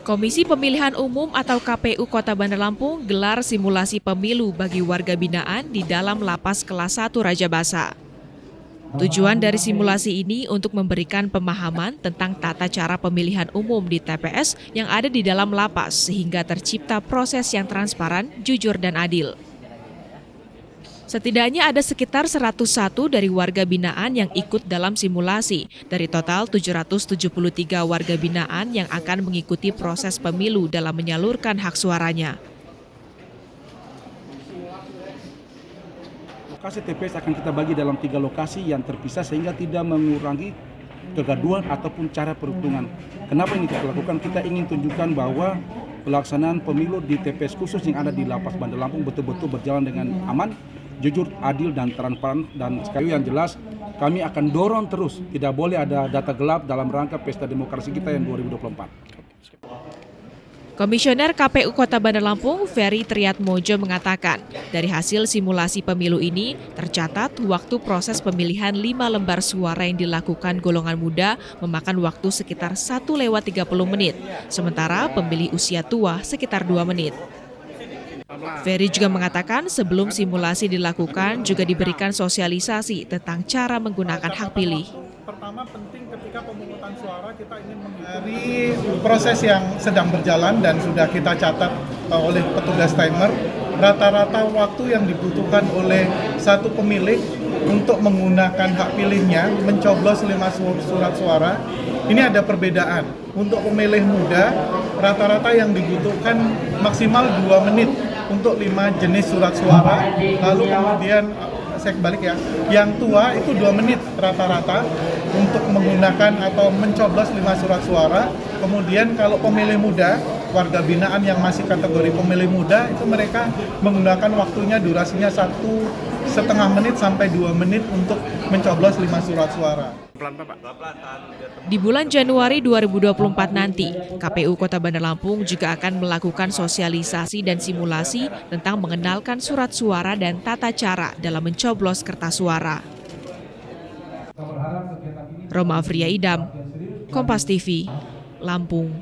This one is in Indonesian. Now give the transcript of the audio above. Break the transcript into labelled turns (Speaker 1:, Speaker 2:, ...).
Speaker 1: Komisi Pemilihan Umum atau KPU Kota Bandar Lampung gelar simulasi pemilu bagi warga binaan di dalam Lapas Kelas 1 Raja Basa. Tujuan dari simulasi ini untuk memberikan pemahaman tentang tata cara pemilihan umum di TPS yang ada di dalam lapas sehingga tercipta proses yang transparan, jujur, dan adil. Setidaknya ada sekitar 101 dari warga binaan yang ikut dalam simulasi dari total 773 warga binaan yang akan mengikuti proses pemilu dalam menyalurkan hak suaranya.
Speaker 2: Lokasi TPS akan kita bagi dalam 3 lokasi yang terpisah sehingga tidak mengurangi kegaduhan ataupun cara perhitungan. Kenapa ini kita lakukan? Kita ingin tunjukkan bahwa pelaksanaan pemilu di TPS khusus yang ada di Lapas Bandar Lampung betul-betul berjalan dengan aman, jujur, adil, dan transparan. Dan sekali yang jelas, kami akan dorong terus. Tidak boleh ada data gelap dalam rangka pesta demokrasi kita yang 2024.
Speaker 1: Komisioner KPU Kota Bandar Lampung, Ferry Triatmojo mengatakan, dari hasil simulasi pemilu ini, tercatat waktu proses pemilihan 5 lembar suara yang dilakukan golongan muda memakan waktu sekitar 1:30 menit, sementara pemilih usia tua sekitar 2 menit. Ferry juga mengatakan sebelum simulasi dilakukan juga diberikan sosialisasi tentang cara menggunakan hak pilih.
Speaker 3: Pertama penting ketika pemungutan suara kita ingin menghindari proses yang sedang berjalan dan sudah kita catat oleh petugas timer rata-rata waktu yang dibutuhkan oleh satu pemilih untuk menggunakan hak pilihnya mencoblos 5 surat suara ini ada perbedaan. Untuk pemilih muda rata-rata yang dibutuhkan maksimal 2 menit untuk 5 jenis surat suara, lalu kemudian saya balik ya, yang tua itu 2 menit rata-rata untuk menggunakan atau mencoblos 5 surat suara. Kemudian kalau pemilih muda, warga binaan yang masih kategori pemilih muda itu mereka menggunakan waktunya durasinya 1,5 menit sampai 2 menit untuk mencoblos 5 surat suara.
Speaker 1: Di bulan Januari 2024 nanti, KPU Kota Bandar Lampung juga akan melakukan sosialisasi dan simulasi tentang mengenalkan surat suara dan tata cara dalam mencoblos kertas suara. Roma Afriya Idam, Kompas TV, Lampung.